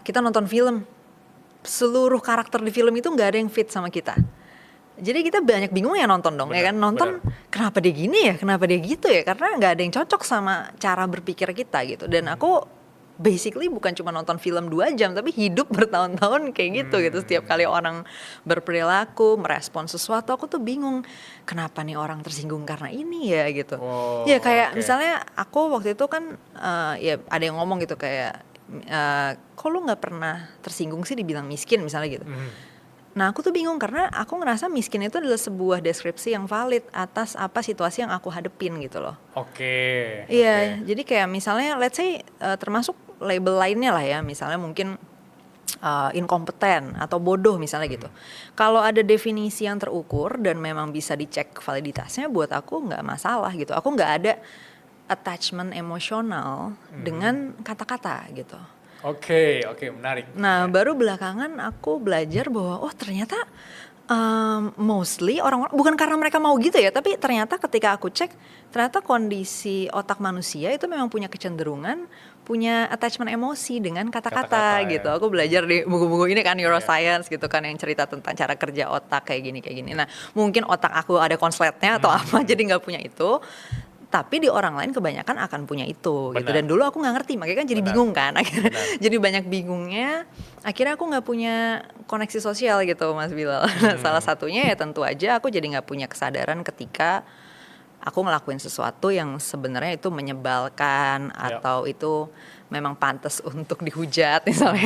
kita nonton film, seluruh karakter di film itu nggak ada yang fit sama kita. Jadi kita banyak bingung ya nonton dong, ya kan, nonton kenapa dia gini ya, kenapa dia gitu ya, karena nggak ada yang cocok sama cara berpikir kita gitu. Dan aku basically bukan cuma nonton film 2 jam, tapi hidup bertahun-tahun kayak gitu. Setiap kali orang berperilaku, merespon sesuatu, aku tuh bingung, kenapa nih orang tersinggung karena ini ya gitu. Ya kayak misalnya aku waktu itu kan ya ada yang ngomong gitu kayak, kok lu nggak pernah tersinggung sih dibilang miskin misalnya gitu. Nah aku tuh bingung karena aku ngerasa miskin itu adalah sebuah deskripsi yang valid atas apa situasi yang aku hadepin gitu loh. Iya, jadi kayak misalnya let's say termasuk label lainnya lah ya, misalnya mungkin inkompeten atau bodoh misalnya gitu. Kalau ada definisi yang terukur dan memang bisa dicek validitasnya, buat aku nggak masalah gitu. Aku nggak ada attachment emosional dengan kata-kata gitu. Oke, menarik. Nah, baru belakangan aku belajar bahwa oh ternyata mostly orang-orang, bukan karena mereka mau gitu ya, tapi ternyata ketika aku cek, ternyata kondisi otak manusia itu memang punya kecenderungan, punya attachment emosi dengan kata-kata gitu. Ya. Aku belajar di buku-buku ini kan, neuroscience gitu kan, yang cerita tentang cara kerja otak kayak gini. Nah, mungkin otak aku ada konsletnya atau apa, jadi nggak punya itu. Tapi di orang lain kebanyakan akan punya itu gitu. Dan dulu aku nggak ngerti, makanya kan jadi bingung kan akhirnya. Jadi banyak bingungnya, akhirnya aku nggak punya koneksi sosial gitu Mas Bilal. Salah satunya ya tentu aja aku jadi nggak punya kesadaran ketika aku ngelakuin sesuatu yang sebenarnya itu menyebalkan atau itu memang pantas untuk dihujat misalnya.